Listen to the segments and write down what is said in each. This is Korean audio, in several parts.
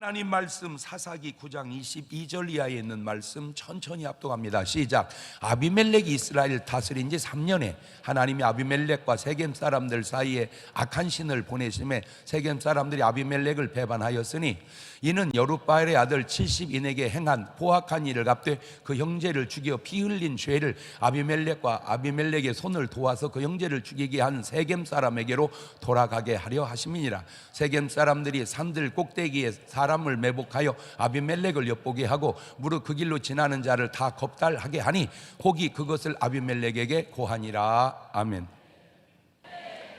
하나님 말씀 사사기 9장 22절 이하에 있는 말씀 천천히 합독합니다. 시작. 아비멜렉이 이스라엘 다스린 지 3년에 하나님이 아비멜렉과 세겜 사람들 사이에 악한 신을 보내심에 세겜 사람들이 아비멜렉을 배반하였으니 이는 여룻바알의 아들 70인에게 행한 포악한 일을 갚되 그 형제를 죽여 피 흘린 죄를 아비멜렉과 아비멜렉의 손을 도와서 그 형제를 죽이게 한 세겜 사람에게로 돌아가게 하려 하심이니라. 세겜 사람들이 산들 꼭대기에 사람을 매복하여 아비멜렉을 엿보게 하고 무릇 그 길로 지나는 자를 다 겁달하게 하니 혹이 그것을 아비멜렉에게 고하니라. 아멘.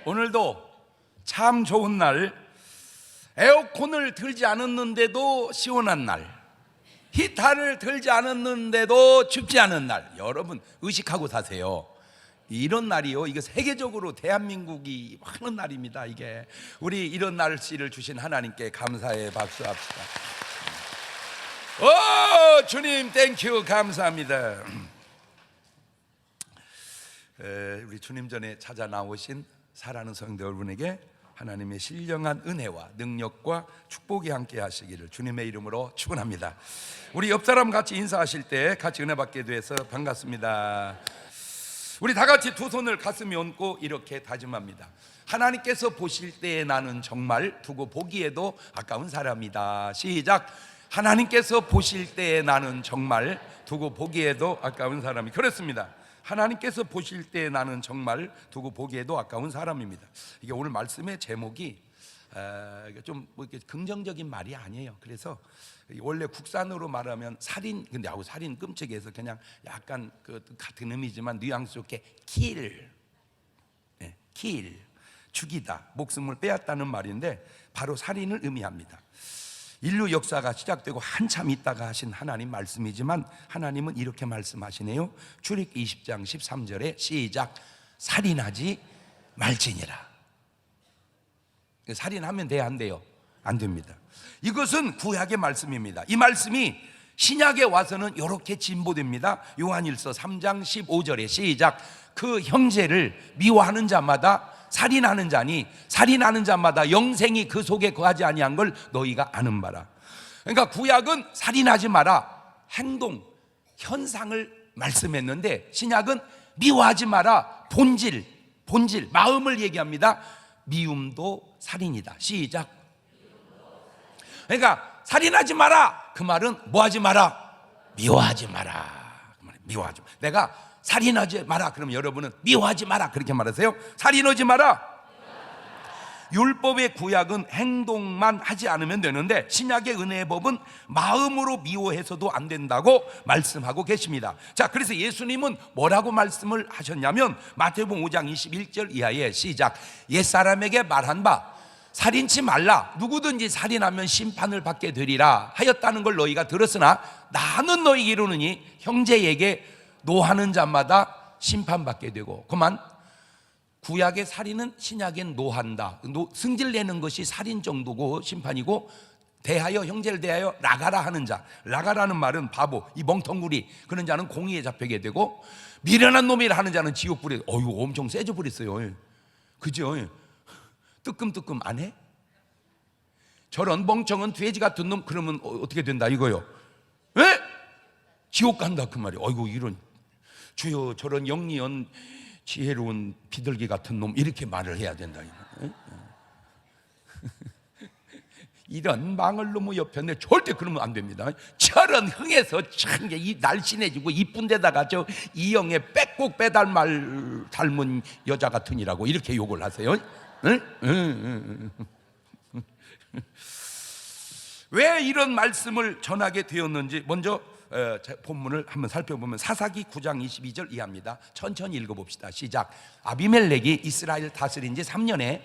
오늘도 참 좋은 날, 에어컨을 틀지 않았는데도 시원한 날, 히터를 틀지 않았는데도 춥지 않은 날, 여러분 의식하고 사세요. 이런 날이요, 이거 세계적으로 대한민국이 많은 날입니다. 이게 우리 이런 날씨를 주신 하나님께 감사의 박수합시다. 오, 주님 땡큐, 감사합니다. 우리 주님 전에 찾아 나오신 사랑하는 성도 여러분에게 하나님의 신령한 은혜와 능력과 축복이 함께 하시기를 주님의 이름으로 축원합니다. 우리 옆 사람 같이 인사하실 때 같이 은혜 받게 돼서 반갑습니다. 우리 다 같이 두 손을 가슴에 얹고 이렇게 다짐합니다. 하나님께서 보실 때에 나는 정말 두고 보기에도 아까운 사람이다. 시작. 하나님께서 보실 때에 나는 정말 두고 보기에도 아까운 사람이. 그렇습니다. 하나님께서 보실 때 나는 정말 두고 보기에도 아까운 사람입니다. 이게 오늘 말씀의 제목이 좀 뭐 이렇게 긍정적인 말이 아니에요. 그래서 원래 국산으로 말하면 살인, 근데 하고 살인 끔찍해서 그냥 약간 그 같은 의미지만 뉘앙스 좋게 kill, kill, 죽이다, 목숨을 빼앗다는 말인데 바로 살인을 의미합니다. 인류 역사가 시작되고 한참 있다가 하신 하나님 말씀이지만 하나님은 이렇게 말씀하시네요. 출애굽기 20장 13절에 시작. 살인하지 말지니라. 살인하면 돼야 안 돼요? 안 됩니다. 이것은 구약의 말씀입니다. 이 말씀이 신약에 와서는 이렇게 진보됩니다. 요한일서 3장 15절에 시작. 그 형제를 미워하는 자마다 살인하는 자니 살인하는 자마다 영생이 그 속에 거하지 아니한 걸 너희가 아는 바라. 그러니까 구약은 살인하지 마라, 행동, 현상을 말씀했는데 신약은 미워하지 마라, 본질, 마음을 얘기합니다. 미움도 살인이다. 시작. 그러니까 살인하지 마라, 그 말은 뭐 하지 마라? 미워하지 마라. 그 말은 미워하지 마라. 내가 살인하지 마라 그러면 여러분은 미워하지 마라 그렇게 말하세요. 살인하지 마라. 율법의 구약은 행동만 하지 않으면 되는데 신약의 은혜의 법은 마음으로 미워해서도 안 된다고 말씀하고 계십니다. 자, 그래서 예수님은 뭐라고 말씀을 하셨냐면 마태복음 5장 21절 이하에 시작. 옛사람에게 말한 바 살인치 말라, 누구든지 살인하면 심판을 받게 되리라 하였다는 걸 너희가 들었으나 나는 너희에게 이르노니 형제에게 노하는 자마다 심판받게 되고. 그만. 구약의 살인은 신약엔 노한다. 승질내는 것이 살인 정도고 심판이고, 대하여 형제를 대하여 나가라 하는 자, 나가라는 말은 바보, 이 멍텅구리 그런 자는 공의에 잡히게 되고, 미련한 놈이라 하는 자는 지옥불에. 어휴, 엄청 세져 버렸어요. 그죠? 뜨끔뜨끔 안 해? 저런 멍청은 돼지 같은 놈 그러면 어떻게 된다 이거요? 에? 지옥 간다 그 말이에요. 어이구, 이런 주여 저런 영리한 지혜로운 비둘기 같은 놈 이렇게 말을 해야 된다. 이런 망을 놈의 옆에 절대 그러면 안 됩니다. 저런 흥에서 참 날씬해지고 이쁜 데다가 저 이영애 빼꼭 빼닮을 닮은 여자 같으니라고 이렇게 욕을 하세요. 왜 이런 말씀을 전하게 되었는지 먼저 본문을 한번 살펴보면 사사기 9장 22절 이하입니다. 천천히 읽어봅시다. 시작. 아비멜렉이 이스라엘 다스린 지 3년에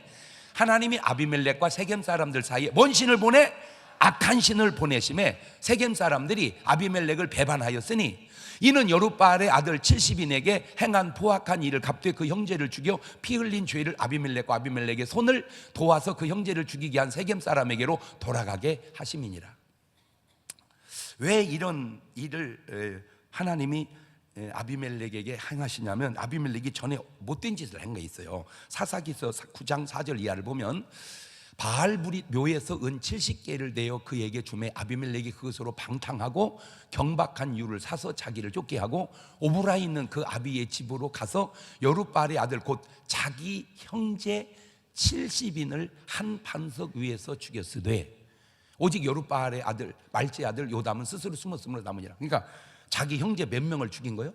하나님이 아비멜렉과 세겜 사람들 사이에 뭔 신을 보내? 악한 신을 보내심에 세겜 사람들이 아비멜렉을 배반하였으니 이는 여룻바알의 아들 70인에게 행한 포악한 일을 갚되 그 형제를 죽여 피 흘린 죄를 아비멜렉과 아비멜렉의 손을 도와서 그 형제를 죽이게 한 세겜 사람에게로 돌아가게 하심이니라. 왜 이런 일을 하나님이 아비멜렉에게 행하시냐면 아비멜렉이 전에 못된 짓을 한 게 있어요. 사사기서 9장 4절 이하를 보면 바알 묘에서 은 70개를 내어 그에게 주매 아비멜렉이 그것으로 방탕하고 경박한 유를 사서 자기를 쫓게 하고 오브라에 있는 그 아비의 집으로 가서 여룻바알의 아들 곧 자기 형제 70인을 한 반석 위에서 죽였으되 오직 여룻바알의 아들 말제 아들 요담은 스스로 숨었으므로 남으니라. 그러니까 자기 형제 몇 명을 죽인 거예요?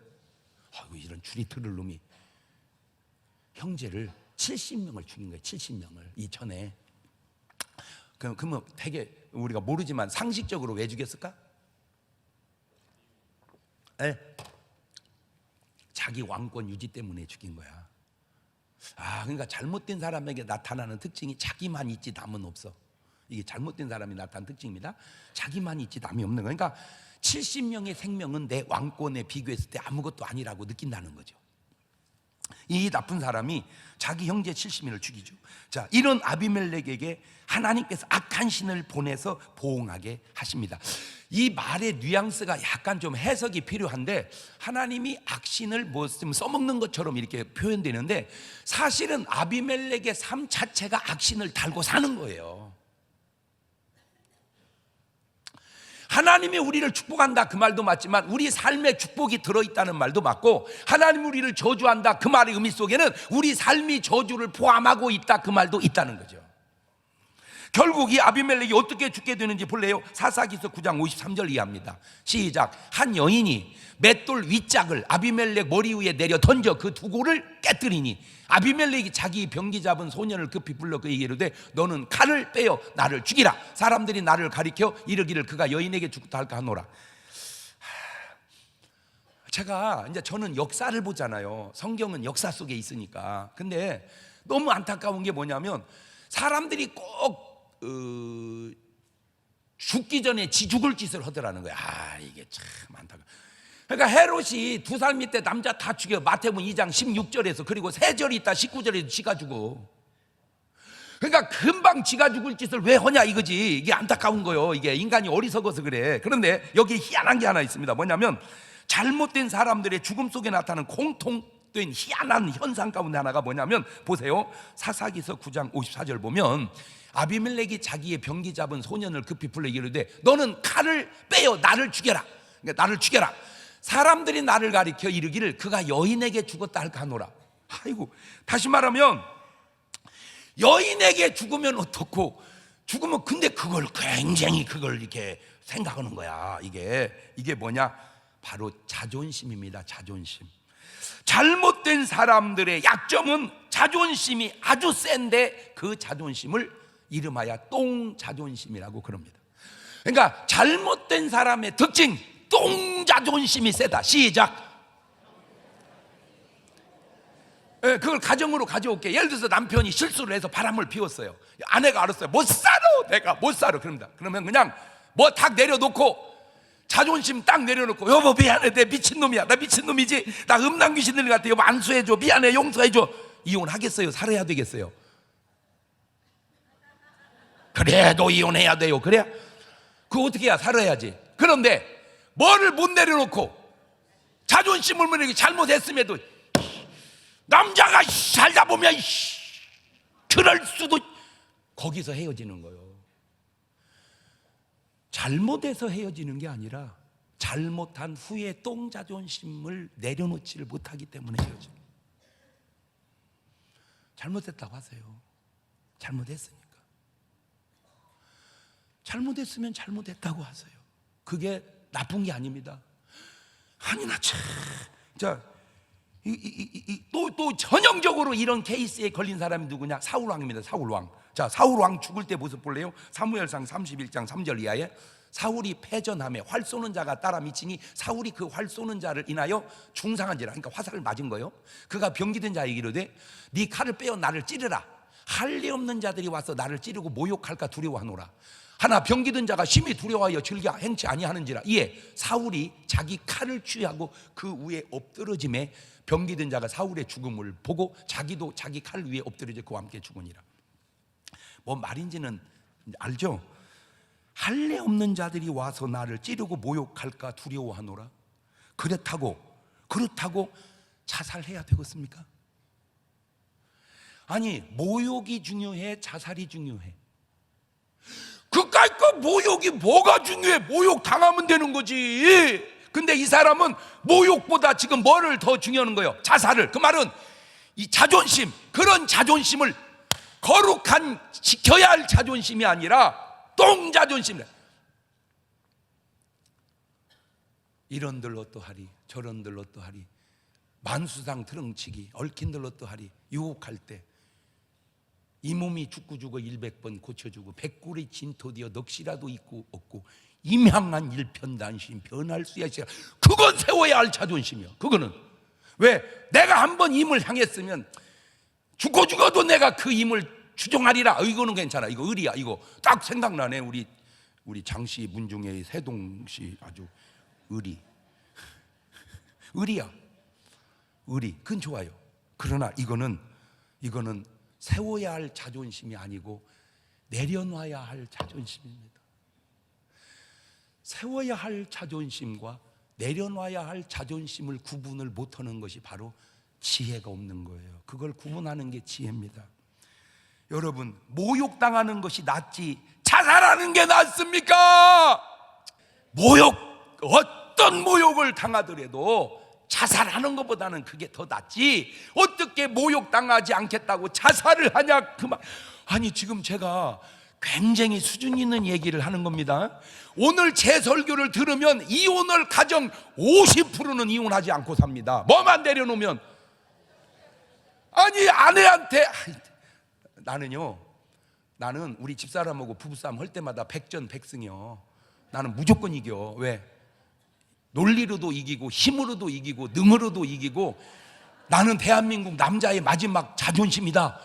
아이고, 이런 줄이 틀을 놈이 형제를 70명을 죽인 거예요. 70명을 이전에. 그러면 되게 우리가 모르지만 상식적으로 왜 죽였을까? 자기 왕권 유지 때문에 죽인 거야. 그러니까 잘못된 사람에게 나타나는 특징이 자기만 있지 남은 없어. 이게 잘못된 사람이 나타난 특징입니다. 자기만 있지 남이 없는 거. 그러니까 70명의 생명은 내 왕권에 비교했을 때 아무것도 아니라고 느낀다는 거죠. 이 나쁜 사람이 자기 형제 70인을 죽이죠. 자, 이런 아비멜렉에게 하나님께서 악한 신을 보내서 보응하게 하십니다. 이 말의 뉘앙스가 약간 좀 해석이 필요한데, 하나님이 악신을 뭐 좀 써먹는 것처럼 이렇게 표현되는데 사실은 아비멜렉의 삶 자체가 악신을 달고 사는 거예요. 하나님이 우리를 축복한다 그 말도 맞지만 우리 삶에 축복이 들어있다는 말도 맞고, 하나님이 우리를 저주한다 그 말의 의미 속에는 우리 삶이 저주를 포함하고 있다 그 말도 있다는 거죠. 결국 이 아비멜렉이 어떻게 죽게 되는지 볼래요? 사사기서 9장 53절 이해합니다. 시작. 한 여인이 맷돌 윗짝을 아비멜렉 머리 위에 내려 던져 그 두고를 깨뜨리니 아비멜렉이 자기 병기 잡은 소년을 급히 불러 그에게 이르되 너는 칼을 빼어 나를 죽이라. 사람들이 나를 가리켜 이르기를 그가 여인에게 죽다 할까 하노라. 제가 이제 저는 역사를 보잖아요. 성경은 역사 속에 있으니까. 근데 너무 안타까운 게 뭐냐면 사람들이 꼭 죽기 전에 지 죽을 짓을 하더라는 거야. 이게 참 안타까워. 그러니까 헤롯이 2살 밑에 남자 다 죽여. 마태복음 2장 16절에서, 그리고 3절 있다 19절에서 지가 죽어. 그러니까 금방 지가 죽을 짓을 왜 하냐 이거지. 이게 안타까운 거예요. 이게 인간이 어리석어서 그래. 그런데 여기 희한한 게 하나 있습니다. 뭐냐면 잘못된 사람들의 죽음 속에 나타나는 공통된 희한한 현상 가운데 하나가 뭐냐면, 보세요. 사사기서 9장 54절 보면 아비멜렉이 자기의 병기 잡은 소년을 급히 불러 이르되 너는 칼을 빼어 나를 죽여라. 그러니까 나를 죽여라. 사람들이 나를 가리켜 이르기를 그가 여인에게 죽었다 할까 하노라. 아이고, 다시 말하면 여인에게 죽으면 어떻고, 죽으면 근데 그걸 굉장히 그걸 이렇게 생각하는 거야. 이게 뭐냐? 바로 자존심입니다. 자존심. 잘못된 사람들의 약점은 자존심이 아주 센데 그 자존심을 이름하여 똥 자존심이라고 그럽니다. 그러니까 잘못된 사람의 특징, 똥 자존심이 세다. 시작. 그걸 가정으로 가져올게. 예를 들어서 남편이 실수를 해서 바람을 피웠어요. 아내가 알았어요. 못 살아, 내가 못 살아. 그럽니다. 그러면 그냥 뭐 딱 내려놓고, 자존심 딱 내려놓고, 여보 미안해, 내 미친놈이야, 나 미친놈이지, 나 음란 귀신 들린 것 같아, 여보 안수해줘, 미안해, 용서해줘. 이혼하겠어요? 살아야 되겠어요? 그래도 이혼해야 돼요. 그래? 그거 어떻게 해야 살아야지. 그런데 뭐를 못 내려놓고 자존심을 무너뜨리고 잘못했음에도 남자가 살다 보면 그럴 수도, 거기서 헤어지는 거예요. 잘못해서 헤어지는 게 아니라 잘못한 후에 똥 자존심을 내려놓지를 못하기 때문에 헤어져요. 잘못했다고 하세요. 잘못했으니까. 잘못했으면 잘못했다고 하세요. 그게 나쁜 게 아닙니다. 아니 나 참, 자, 또 전형적으로 이런 케이스에 걸린 사람이 누구냐? 사울왕입니다. 사울왕. 자, 사울왕 죽을 때 모습 볼래요? 사무엘상 31장 3절 이하에 사울이 패전함에 활 쏘는 자가 따라 미치니 사울이 그 활 쏘는 자를 인하여 중상한지라, 그러니까 화살을 맞은 거예요. 그가 병기든 자에게 이르되 네 칼을 빼어 나를 찌르라. 할 리 없는 자들이 와서 나를 찌르고 모욕할까 두려워하노라. 하나 병기든 자가 심히 두려워하여 즐겨 행치 아니하는지라. 이에 사울이 자기 칼을 취하고 그 위에 엎드러짐에 병기든 자가 사울의 죽음을 보고 자기도 자기 칼 위에 엎드려져 그와 함께 죽으니라. 뭔 말인지는 알죠? 할례 없는 자들이 와서 나를 찌르고 모욕할까 두려워하노라. 그렇다고 자살해야 되겠습니까? 아니, 모욕이 중요해? 자살이 중요해? 그 모욕이 뭐가 중요해? 모욕 당하면 되는 거지. 근데 이 사람은 모욕보다 지금 뭐를 더 중요한 거예요? 자살을. 그 말은 이 자존심, 그런 자존심을 거룩한 지켜야 할 자존심이 아니라 똥 자존심이래. 이런들 어떠하리, 저런들 어떠하리, 만수상 드렁치기, 얽힌들 어떠하리. 유혹할 때 이 몸이 죽고 죽어 100번 고쳐주고 백골이 진토되어 넋이라도 있고 없고 임향한 일편단심 변할 수야 있어야. 그건 세워야 할 자존심이야. 그거는 왜? 내가 한번 임을 향했으면 죽고 죽어도 내가 그 임을 추종하리라. 이거는 괜찮아. 이거 의리야. 이거 딱 생각나네. 우리 장씨 문중의 세동씨 아주 의리야. 의리. 그건 좋아요. 그러나 이거는 세워야 할 자존심이 아니고 내려놔야 할 자존심입니다. 세워야 할 자존심과 내려놔야 할 자존심을 구분을 못하는 것이 바로 지혜가 없는 거예요. 그걸 구분하는 게 지혜입니다. 여러분, 모욕당하는 것이 낫지 자살하는 게 낫습니까? 어떤 모욕을 당하더라도 자살하는 것보다는 그게 더 낫지. 어떻게 모욕당하지 않겠다고 자살을 하냐 그 말. 아니, 지금 제가 굉장히 수준 있는 얘기를 하는 겁니다. 오늘 제 설교를 들으면 이혼을 가정 50%는 이혼하지 않고 삽니다. 뭐만 내려놓으면. 아니, 아내한테 나는 우리 집사람하고 부부싸움 할 때마다 백전백승이요. 나는 무조건 이겨. 왜? 논리로도 이기고 힘으로도 이기고 능으로도 이기고. 나는 대한민국 남자의 마지막 자존심이다.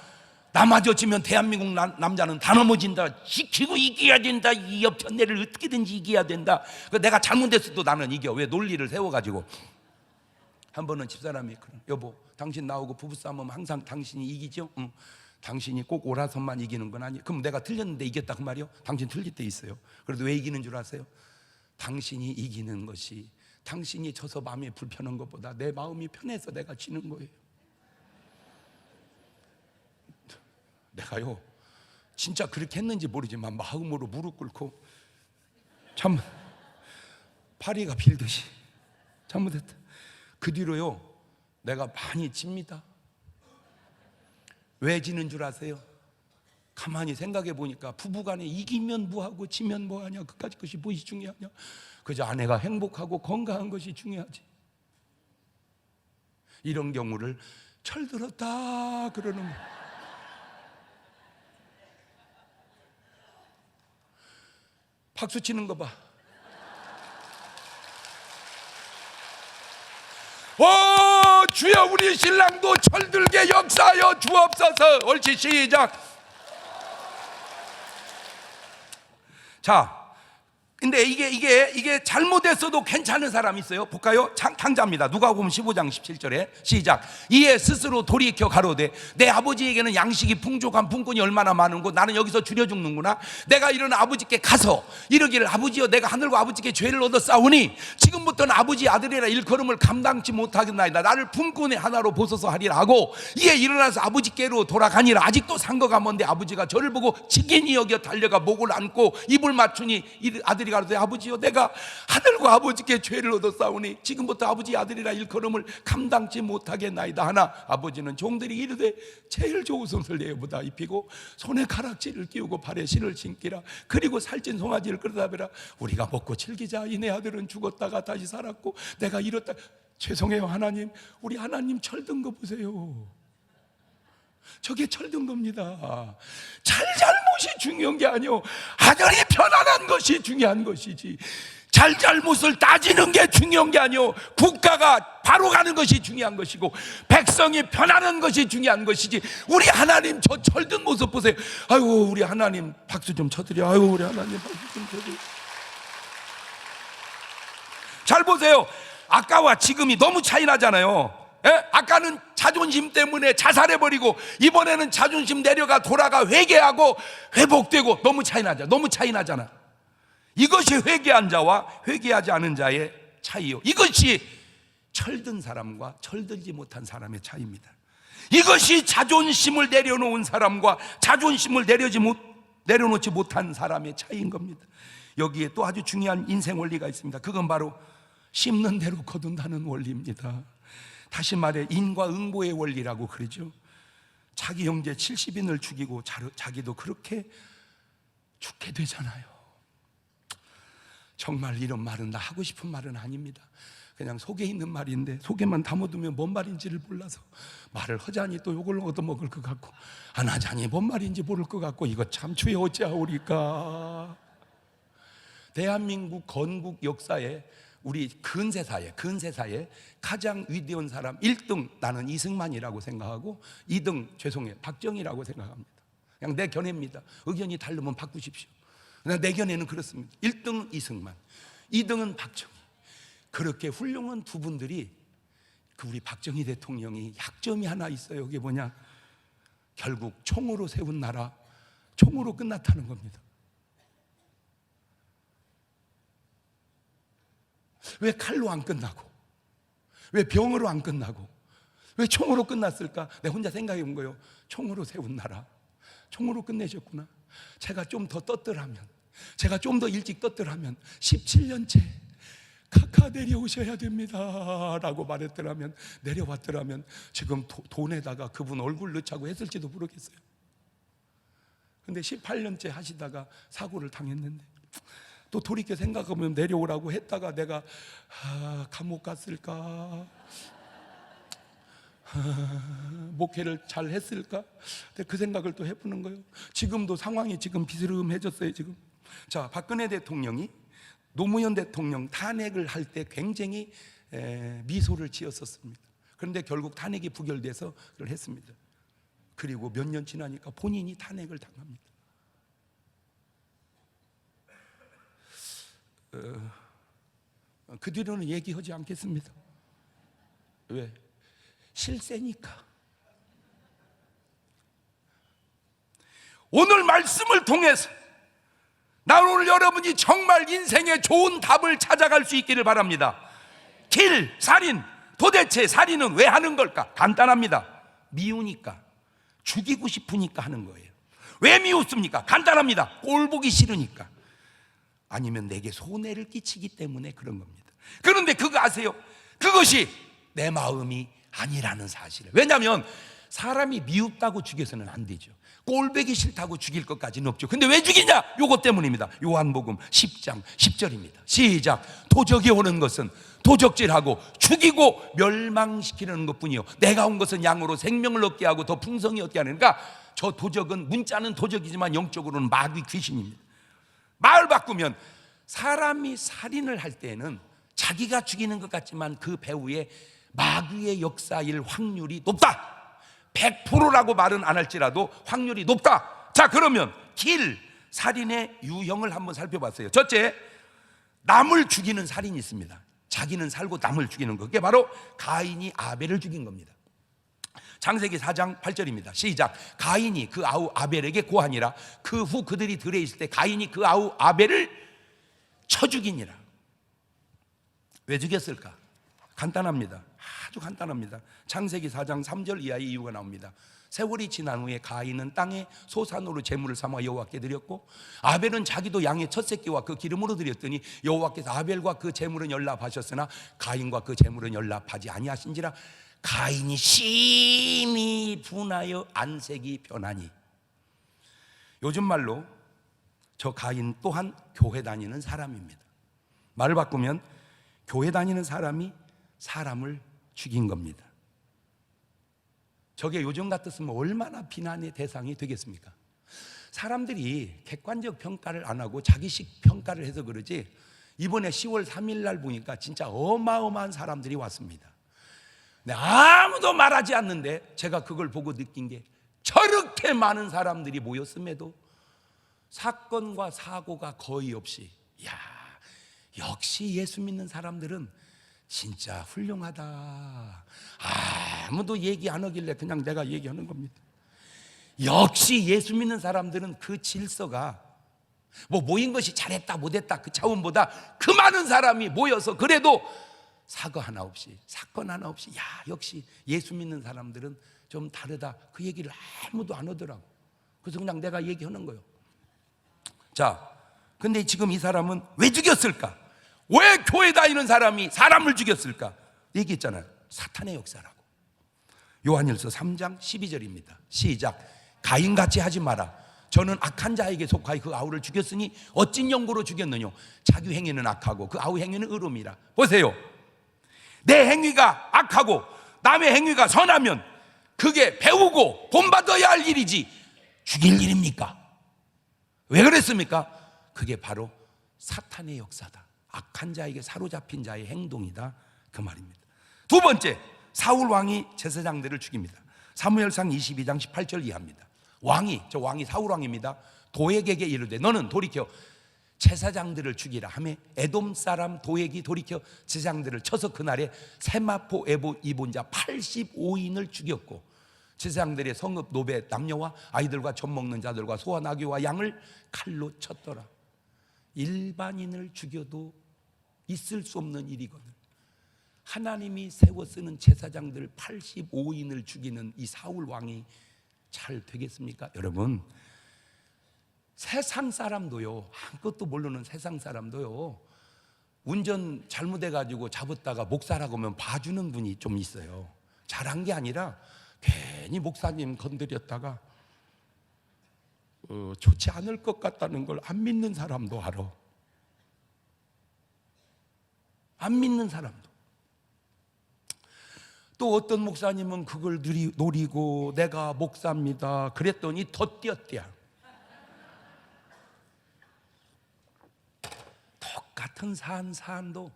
나마저 지면 대한민국 남자는 다 넘어진다. 지키고 이겨야 된다. 이 옆편내를 어떻게든지 이겨야 된다. 내가 잘못했어도 나는 이겨. 왜? 논리를 세워가지고. 한 번은 집사람이 여보, 당신 나오고 부부싸움하면 항상 당신이 이기죠? 응. 당신이 꼭 오라선만 이기는 건 아니에요. 그럼 내가 틀렸는데 이겼다 그 말이요? 당신 틀릴 때 있어요. 그래도 왜 이기는 줄 아세요? 당신이 이기는 것이 당신이 져서 마음이 불편한 것보다 내 마음이 편해서 내가 지는 거예요. 내가요 진짜 그렇게 했는지 모르지만 마음으로 무릎 꿇고 참 파리가 빌듯이 잘못했다. 그 뒤로요 내가 많이 집니다. 왜 지는 줄 아세요? 가만히 생각해 보니까 부부간에 이기면 뭐하고 지면 뭐하냐, 그까짓 것이 무엇이 중요하냐. 그저 아내가 행복하고 건강한 것이 중요하지. 이런 경우를 철들었다 그러는 거예요. 박수 치는 거 봐. 오, 주여 우리 신랑도 철들게 역사하여 주옵소서. 옳지, 시작. 자, 근데 이게 잘못했어도 괜찮은 사람이 있어요. 볼까요? 탕자입니다. 누가복음 15장 17절에 시작. 이에 스스로 돌이켜 가로되 내 아버지에게는 양식이 풍족한 품꾼이 얼마나 많은고 나는 여기서 줄여 죽는구나. 내가 이런 아버지께 가서 이르기를 아버지여 내가 하늘과 아버지께 죄를 얻어 싸우니 지금부터는 아버지 아들이라 일컬음을 감당치 못하겠나이다. 나를 품꾼의 하나로 보소서 하리라 하고 이에 일어나서 아버지께로 돌아가니라. 아직도 상거가 먼데 아버지가 저를 보고 직인이 여겨 달려가 목을 안고 입을 맞추니 아들이 가로되 아버지여 내가 하늘과 아버지께 죄를 얻어 싸우니 지금부터 아버지 아들이라 일컬음을 감당치 못하겠나이다 하나 아버지는 종들이 이르되 제일 좋은 옷을 내어보다 입히고 손에 가락지를 끼우고 발에 신을 신기라. 그리고 살찐 송아지를 끌어다 베라. 우리가 먹고 즐기자. 이내 아들은 죽었다가 다시 살았고 내가 이렇다. 죄송해요 하나님, 우리 하나님 철든 거 보세요. 저게 철든 겁니다. 잘못이 중요한 게 아니요, 아들이 편안한 것이 중요한 것이지 잘못을 따지는 게 중요한 게 아니요, 국가가 바로 가는 것이 중요한 것이고 백성이 편안한 것이 중요한 것이지. 우리 하나님 저 철든 모습 보세요. 아이고 우리 하나님 박수 좀 쳐드려. 아이고 우리 하나님 박수 좀 쳐드려. 잘 보세요. 아까와 지금이 너무 차이 나잖아요. 아까는 자존심 때문에 자살해버리고 이번에는 자존심 내려가 돌아가 회개하고 회복되고 너무 차이 나잖아. 이것이 회개한 자와 회개하지 않은 자의 차이요. 이것이 철든 사람과 철들지 못한 사람의 차이입니다. 이것이 자존심을 내려놓은 사람과 자존심을 내려지 내려놓지 못한 사람의 차이인 겁니다. 여기에 또 아주 중요한 인생 원리가 있습니다. 그건 바로 심는 대로 거둔다는 원리입니다. 다시 말해 인과 응보의 원리라고 그러죠. 자기 형제 70인을 죽이고 자기도 그렇게 죽게 되잖아요. 정말 이런 말은 나 하고 싶은 말은 아닙니다. 그냥 속에 있는 말인데 속에만 담아두면 뭔 말인지를 몰라서 말을 하자니 또 욕을 얻어먹을 것 같고 안 하자니 뭔 말인지 모를 것 같고 이거 참 주여 어찌하오리까. 대한민국 건국 역사에 우리 근세사에 가장 위대한 사람 1등 나는 이승만이라고 생각하고 2등 죄송해요 박정희라고 생각합니다. 그냥 내 견해입니다. 의견이 다르면 바꾸십시오. 그냥 내 견해는 그렇습니다. 1등은 이승만, 2등은 박정희. 그렇게 훌륭한 두 분들이 그 우리 박정희 대통령이 약점이 하나 있어요. 그게 뭐냐? 결국 총으로 세운 나라, 총으로 끝났다는 겁니다. 왜 칼로 안 끝나고 왜 병으로 안 끝나고 왜 총으로 끝났을까? 내가 혼자 생각해 본 거예요. 총으로 세운 나라 총으로 끝내셨구나. 제가 좀 더 떴더라면, 제가 좀 더 일찍 떴더라면 17년째 카카 내려오셔야 됩니다 라고 말했더라면, 내려왔더라면 지금 돈에다가 그분 얼굴 넣자고 했을지도 모르겠어요. 근데 18년째 하시다가 사고를 당했는데 또 돌이켜 생각하면 내려오라고 했다가 내가 감옥 갔을까? 목회를 잘 했을까? 그 생각을 또 해보는 거예요. 지금도 상황이 지금 비스름해졌어요. 지금 자, 박근혜 대통령이 노무현 대통령 탄핵을 할 때 굉장히 미소를 지었었습니다. 그런데 결국 탄핵이 부결돼서 그걸 했습니다. 그리고 몇 년 지나니까 본인이 탄핵을 당합니다. 그 뒤로는 얘기하지 않겠습니다. 왜? 실세니까. 오늘 말씀을 통해서 나 오늘 여러분이 정말 인생의 좋은 답을 찾아갈 수 있기를 바랍니다. 길, 살인, 도대체 살인은 왜 하는 걸까? 간단합니다. 미우니까, 죽이고 싶으니까 하는 거예요. 왜 미웠습니까? 간단합니다. 꼴 보기 싫으니까, 아니면 내게 손해를 끼치기 때문에 그런 겁니다. 그런데 그거 아세요? 그것이 내 마음이 아니라는 사실을. 왜냐하면 사람이 미웠다고 죽여서는 안 되죠. 꼴보기 싫다고 죽일 것까지는 없죠. 근데 왜 죽이냐? 요것 때문입니다. 요한복음 10장 10절입니다 시작. 도적이 오는 것은 도적질하고 죽이고 멸망시키려는 것뿐이요 내가 온 것은 양으로 생명을 얻게 하고 더 풍성히 얻게 하는. 그러니까 저 도적은 문자는 도적이지만 영적으로는 마귀 귀신입니다. 말 바꾸면 사람이 살인을 할 때는 자기가 죽이는 것 같지만 그 배후에 마귀의 역사일 확률이 높다. 100%라고 말은 안 할지라도 확률이 높다. 자, 그러면 길, 살인의 유형을 한번 살펴봤어요. 첫째, 남을 죽이는 살인이 있습니다. 자기는 살고 남을 죽이는 거. 그게 바로 가인이 아벨을 죽인 겁니다. 창세기 4장 8절입니다 시작. 가인이 그 아우 아벨에게 고하니라. 그 후 그들이 들에 있을 때 가인이 그 아우 아벨을 쳐 죽이니라. 왜 죽였을까? 간단합니다. 아주 간단합니다. 창세기 4장 3절 이하의 이유가 나옵니다. 세월이 지난 후에 가인은 땅에 소산으로 제물을 삼아 여호와께 드렸고 아벨은 자기도 양의 첫 새끼와 그 기름으로 드렸더니 여호와께서 아벨과 그 제물은 연락하셨으나 가인과 그 제물은 연락하지 아니하신지라. 가인이 심히 분하여 안색이 변하니. 요즘 말로 저 가인 또한 교회 다니는 사람입니다. 말을 바꾸면 교회 다니는 사람이 사람을 죽인 겁니다. 저게 요즘 같았으면 얼마나 비난의 대상이 되겠습니까? 사람들이 객관적 평가를 안 하고 자기식 평가를 해서 그러지, 이번에 10월 3일 날 보니까 진짜 어마어마한 사람들이 왔습니다. 근데 아무도 말하지 않는데 제가 그걸 보고 느낀 게, 저렇게 많은 사람들이 모였음에도 사건과 사고가 거의 없이, 야, 역시 예수 믿는 사람들은 진짜 훌륭하다. 아무도 얘기 안 하길래 그냥 내가 얘기하는 겁니다. 역시 예수 믿는 사람들은 그 질서가 뭐 모인 것이 잘했다 못했다 그 차원보다 그 많은 사람이 모여서 그래도 사고 하나 없이, 사건 하나 없이, 야, 역시 예수 믿는 사람들은 좀 다르다, 그 얘기를 아무도 안 하더라고. 그래서 그냥 내가 얘기하는 거예요. 자, 근데 지금 이 사람은 왜 죽였을까? 왜 교회 다니는 사람이 사람을 죽였을까? 얘기했잖아요. 사탄의 역사라고. 요한일서 3장 12절입니다. 시작. 가인같이 하지 마라. 저는 악한 자에게 속하여 그 아우를 죽였으니 어찐 연고로 죽였느냐? 자기 행위는 악하고 그 아우 행위는 의로움이라. 보세요. 내 행위가 악하고 남의 행위가 선하면 그게 배우고 본받아야 할 일이지 죽일 일입니까? 왜 그랬습니까? 그게 바로 사탄의 역사다. 악한 자에게 사로잡힌 자의 행동이다, 그 말입니다. 두 번째, 사울 왕이 제사장들을 죽입니다. 사무엘상 22장 18절 이하입니다. 저 왕이 사울 왕입니다. 도액에게 이르되 너는 돌이켜 제사장들을 죽이라 하며 에돔 사람 도액이 돌이켜 제사장들을 쳐서 그날에 세마포 입은 자 85인을 죽였고 제사장들의 성읍 노베 남녀와 아이들과 젖 먹는 자들과 소와 나귀와 양을 칼로 쳤더라. 일반인을 죽여도 있을 수 없는 일이거든. 하나님이 세워 쓰는 제사장들 85인을 죽이는 이 사울 왕이 잘 되겠습니까? 여러분, 세상 사람도요, 아무것도 모르는 세상 사람도요, 운전 잘못해가지고 잡았다가 목사라고 하면 봐주는 분이 좀 있어요. 잘한 게 아니라 괜히 목사님 건드렸다가 좋지 않을 것 같다는 걸 안 믿는 사람도 알아. 안 믿는 사람도. 또 어떤 목사님은 그걸 노리고 내가 목사입니다 그랬더니 더 뛰었대야. 똑같은 사안도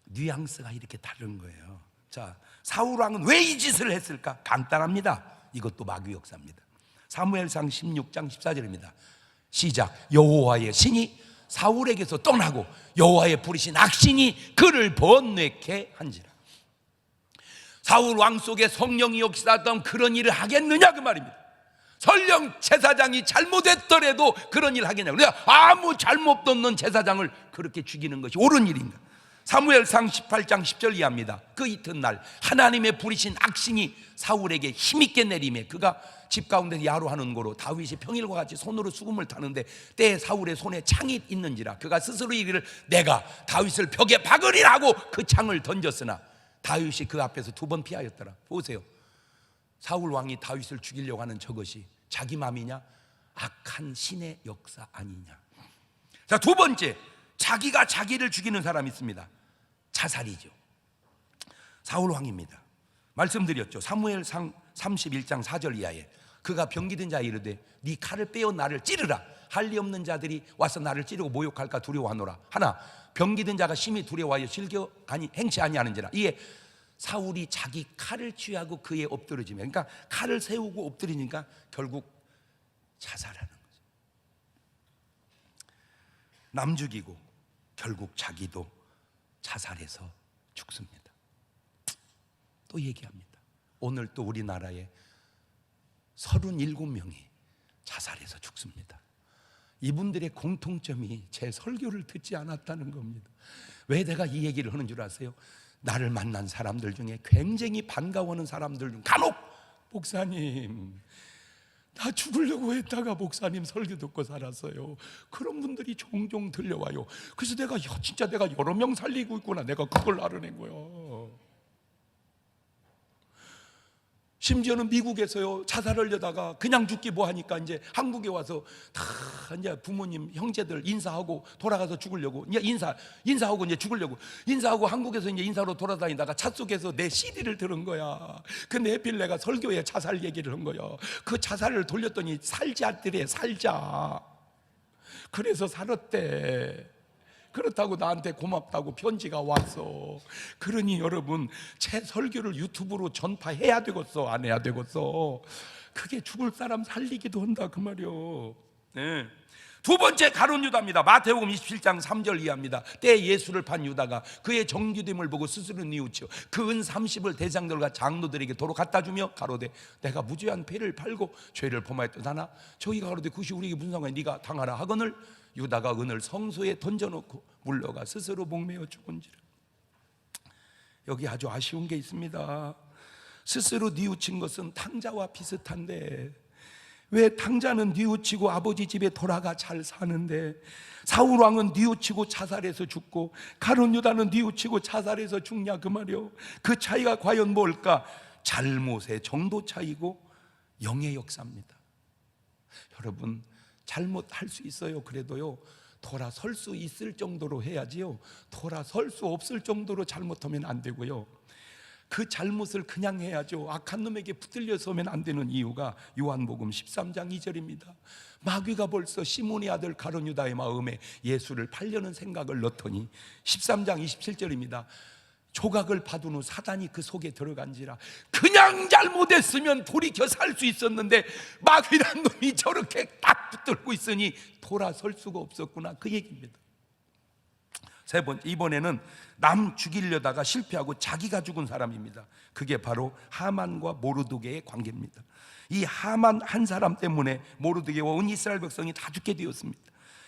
뉘앙스가 이렇게 다른 거예요. 자, 사울 왕은 왜 이 짓을 했을까? 간단합니다. 이것도 마귀 역사입니다. 사무엘상 16장 14절입니다. 시작. 여호와의 신이 사울에게서 떠나고 여호와의 부르신 악신이 그를 번뇌케 한지라. 사울 왕 속에 성령이 역사하던 그런 일을 하겠느냐, 그 말입니다. 설령 제사장이 잘못했더라도 그런 일을 하겠냐. 그러니까 아무 잘못도 없는 제사장을 그렇게 죽이는 것이 옳은 일인가? 사무엘상 18장 10절 이하입니다. 그 이튿날 하나님의 부리신 악신이 사울에게 힘있게 내리매 그가 집 가운데서 야로하는 고로 다윗이 평일과 같이 손으로 수금을 타는데 때에 사울의 손에 창이 있는지라 그가 스스로 이르기를 내가 다윗을 벽에 박으리라 하고 그 창을 던졌으나 다윗이 그 앞에서 2번 피하였더라. 보세요. 사울 왕이 다윗을 죽이려고 하는 저것이 자기 맘이냐? 악한 신의 역사 아니냐? 자, 두 번째, 자기가 자기를 죽이는 사람이 있습니다. 자살이죠. 사울 왕입니다. 말씀드렸죠. 사무엘상 31장 4절 이하에 그가 병기든 자에 이르되 네 칼을 빼어 나를 찌르라. 할 리 없는 자들이 와서 나를 찌르고 모욕할까 두려워하노라. 하나, 병기든 자가 심히 두려워하여 즐겨 행치 아니하는지라. 이에 사울이 자기 칼을 취하고 그에 엎드러지며, 그러니까 칼을 세우고 엎드리니까 결국 자살하는 거죠. 남 죽이고 결국 자기도 자살해서 죽습니다. 또 얘기합니다. 오늘 또 우리나라에 37명이 자살해서 죽습니다. 이분들의 공통점이 제 설교를 듣지 않았다는 겁니다. 왜 내가 이 얘기를 하는 줄 아세요? 나를 만난 사람들 중에 굉장히 반가워하는 사람들 중 간혹 목사님 나 죽으려고 했다가 목사님 설교 듣고 살았어요. 그런 분들이 종종 들려와요. 그래서 내가 진짜 내가 여러 명 살리고 있구나. 내가 그걸 알아낸 거예요. 심지어는 미국에서요 자살하려다가 그냥 죽기 뭐하니까 이제 한국에 와서 다 이제 부모님 형제들 인사하고 돌아가서 죽으려고 이제 인사하고 이제 죽으려고 인사하고 한국에서 이제 인사로 돌아다니다가 차 속에서 내 CD를 들은 거야. 그 내필 내가 설교에 자살 얘기를 한 거야. 그 자살을 돌렸더니 살자들에 살자. 그래서 살았대. 그렇다고 나한테 고맙다고 편지가 왔어. 그러니 여러분 제 설교를 유튜브로 전파해야 되겠어, 안 해야 되겠어? 그게 죽을 사람 살리기도 한다 그 말이요. 네. 두 번째 가룟 유다입니다. 마태복음 27장 3절 이하입니다. 때 예수를 판 유다가 그의 정규됨을 보고 스스로 뉘우쳐 그 은 30을 대장들과 장로들에게 도로 갖다 주며 가로되 내가 무죄한 배를 팔고 죄를 범하였다나 저희가 가로되 그것이 우리에게 무슨 상관이야? 네가 당하라 하거늘 유다가 은을 성소에 던져놓고 물러가 스스로 목매어 죽은지라. 여기 아주 아쉬운 게 있습니다. 스스로 뉘우친 것은 탕자와 비슷한데 왜 당자는 뉘우치고 아버지 집에 돌아가 잘 사는데 사울 왕은 뉘우치고 자살해서 죽고 가룟 유다는 뉘우치고 자살해서 죽냐 그 말이요. 그 차이가 과연 뭘까? 잘못의 정도 차이고 영의 역사입니다. 여러분, 잘못할 수 있어요. 그래도요, 돌아설 수 있을 정도로 해야지요, 돌아설 수 없을 정도로 잘못하면 안 되고요, 그 잘못을 그냥 해야죠. 악한 놈에게 붙들려서면 안 되는 이유가 요한복음 13장 2절입니다. 마귀가 벌써 시몬의 아들 가룟 유다의 마음에 예수를 팔려는 생각을 넣더니 13장 27절입니다. 조각을 받은 후 사단이 그 속에 들어간지라. 그냥 잘못했으면 돌이켜 살 수 있었는데 마귀란 놈이 저렇게 딱 붙들고 있으니 돌아설 수가 없었구나, 그 얘기입니다. 세 번째, 이번에는 남 죽이려다가 실패하고 자기가 죽은 사람입니다. 그게 바로 하만과 모르드게의 관계입니다. 이 하만 한 사람 때문에 모르드게와 온 이스라엘 백성이 다 죽게 되었습니다.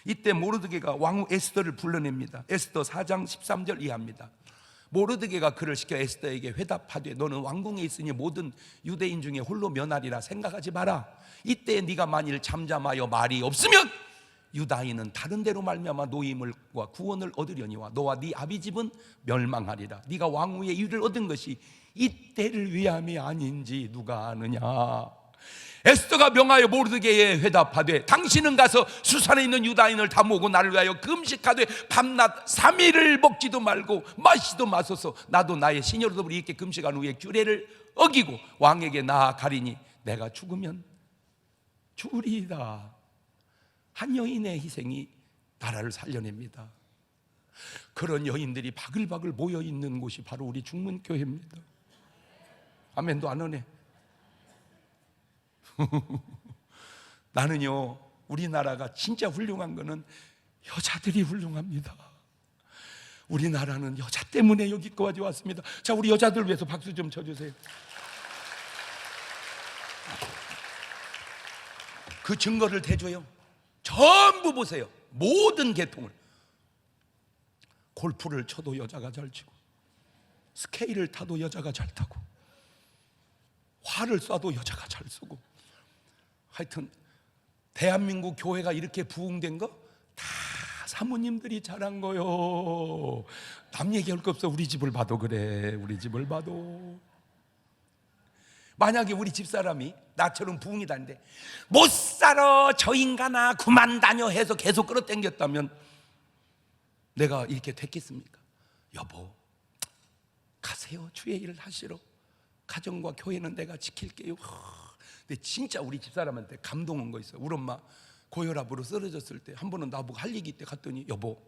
이때 모르드게가 왕후 에스더를 불러냅니다. 에스더 4장 13절 이하입니다. 모르드게가 그를 시켜 에스더에게 회답하되 너는 왕궁에 있으니 모든 유대인 중에 홀로 면하리라 생각하지 마라. 이때 네가 만일 잠잠하여 말이 없으면 유다인은 다른 데로 말미암아 노임과 구원을 얻으려니와 너와 네 아비 집은 멸망하리라. 네가 왕후의 일을 얻은 것이 이때를 위함이 아닌지 누가 아느냐. 에스더가 명하여 모르드게에 회답하되 당신은 가서 수산에 있는 유다인을 다 모으고 나를 위하여 금식하되 밤낮 3일을 먹지도 말고 마시도 마소서. 나도 나의 시녀로 더불어 이렇게 금식한 후에 규례를 어기고 왕에게 나아가리니 내가 죽으면 죽으리이다. 한 여인의 희생이 나라를 살려냅니다. 그런 여인들이 바글바글 모여있는 곳이 바로 우리 중문교회입니다. 아멘도 안 하네. 나는요, 우리나라가 진짜 훌륭한 거는 여자들이 훌륭합니다. 우리나라는 여자 때문에 여기까지 왔습니다. 자, 우리 여자들 위해서 박수 좀 쳐주세요. 그 증거를 대줘요. 전부 보세요. 모든 계통을. 골프를 쳐도 여자가 잘 치고, 스케이트를 타도 여자가 잘 타고, 활을 쏴도 여자가 잘 쏘고, 하여튼 대한민국 교회가 이렇게 부흥된 거 다 사모님들이 잘한 거요. 남 얘기할 거 없어. 우리 집을 봐도 그래. 우리 집을 봐도. 만약에 우리 집사람이 나처럼 부흥이 다는데 못 살아 저 인간아 그만 다녀 해서 계속 끌어당겼다면 내가 이렇게 됐겠습니까? 여보, 가세요. 주의 일을 하시러. 가정과 교회는 내가 지킬게요. 근데 진짜 우리 집사람한테 감동 온 거 있어요. 우리 엄마 고혈압으로 쓰러졌을 때 한 번은 나보고 할 얘기 있대. 갔더니 여보,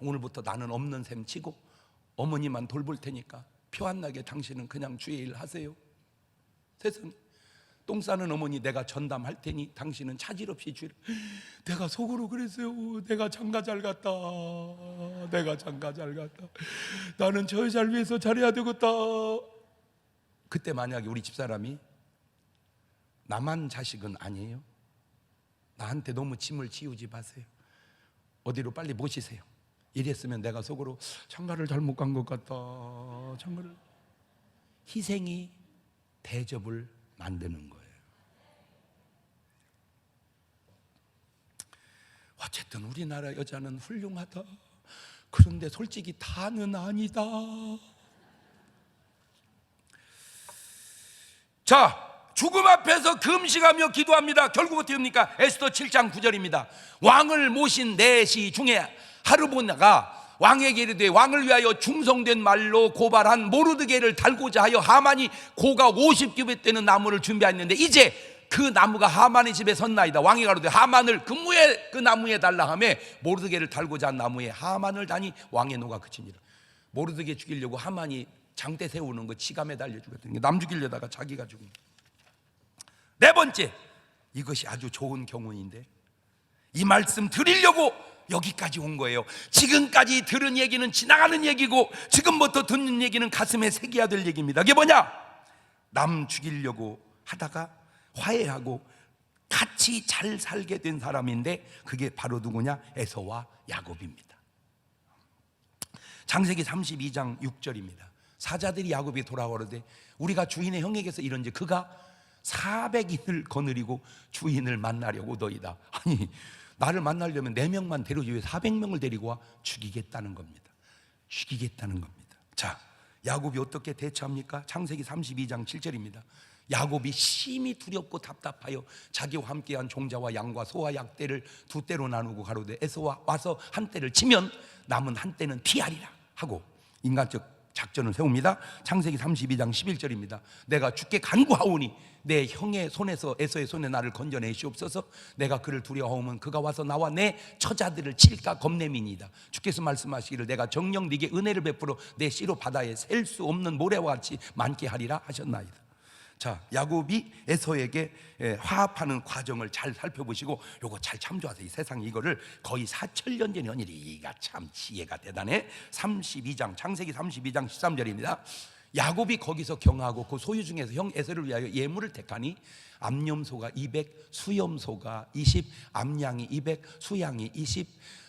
오늘부터 나는 없는 셈 치고 어머니만 돌볼 테니까 표 안 나게 당신은 그냥 주의 일 하세요. 세상에, 똥 싸는 어머니 내가 전담할 테니 당신은 차질 없이 주의를. 내가 속으로 그랬어요. 내가 장가 잘 갔다. 내가 장가 잘 갔다. 나는 저 여자를 위해서 잘해야 되겠다. 그때 만약에 우리 집사람이 나만 자식은 아니에요. 나한테 너무 짐을 지우지 마세요. 어디로 빨리 모시세요. 이랬으면 내가 속으로 장가를 잘못 간 것 같다. 장가를. 희생이 대접을 만드는 거예요. 어쨌든 우리나라 여자는 훌륭하다. 그런데 솔직히 다는 아니다. 자, 죽음 앞에서 금식하며 기도합니다. 결국 어떻게 합니까? 에스더 7장 9절입니다. 왕을 모신 내시 중에 하르보나가 왕에게 이르되 왕을 위하여 충성된 말로 고발한 모르드게를 달고자 하여 하만이 고가 50규빗 되는 나무를 준비했는데 이제 그 나무가 하만의 집에 섰나이다. 왕이 가로되 하만을 그 나무에 달라 하며 모르드게를 달고자 한 나무에 하만을 다니 왕의 노가 그치니라. 모르드게 죽이려고 하만이 장대 세우는 거 지가 매달려 죽였더니 남 죽이려다가 자기가 죽은 거예요. 네 번째, 이것이 아주 좋은 경우인데 이 말씀 드리려고 여기까지 온 거예요. 지금까지 들은 얘기는 지나가는 얘기고 지금부터 듣는 얘기는 가슴에 새겨야 될 얘기입니다. 그게 뭐냐? 남 죽이려고 하다가 화해하고 같이 잘 살게 된 사람인데 그게 바로 누구냐? 에서와 야곱입니다. 창세기 32장 6절입니다. 사자들이 야곱이 돌아오르되 우리가 주인의 형에게서 이런지 그가 400인을 거느리고 주인을 만나려고 너희다. 아니, 나를 만나려면 4명만 데려오지 왜 400명을 데리고 와? 죽이겠다는 겁니다. 죽이겠다는 겁니다. 자, 야곱이 어떻게 대처합니까? 창세기 32장 7절입니다. 야곱이 심히 두렵고 답답하여 자기와 함께한 종자와 양과 소와 약대를 2떼로 나누고 가로되 에서와 와서 한 떼를 치면 남은 한 떼는 피하리라 하고 인간적 작전을 세웁니다. 창세기 32장 11절입니다. 내가 주께 간구하오니 내 형의 손에서 에서의 손에 나를 건져내시옵소서. 내가 그를 두려워하면 그가 와서 나와 내 처자들을 칠까 겁내미니이다. 주께서 말씀하시기를 내가 정녕 네게 은혜를 베풀어 내 씨로 바다에 셀 수 없는 모래와 같이 많게 하리라 하셨나이다. 자, 야곱이 에서에게 화합하는 과정을 잘 살펴보시고 요거 잘 참조하세요. 이 세상에 이거를 거의 4,000년 전의 언일이가 참 지혜가 대단해. 32장 창세기 32장 13절입니다. 야곱이 거기서 경하고 그 소유 중에서 형 에서를 위하여 예물을 택하니 암염소가 200, 수염소가 20, 암양이 200, 수양이 20,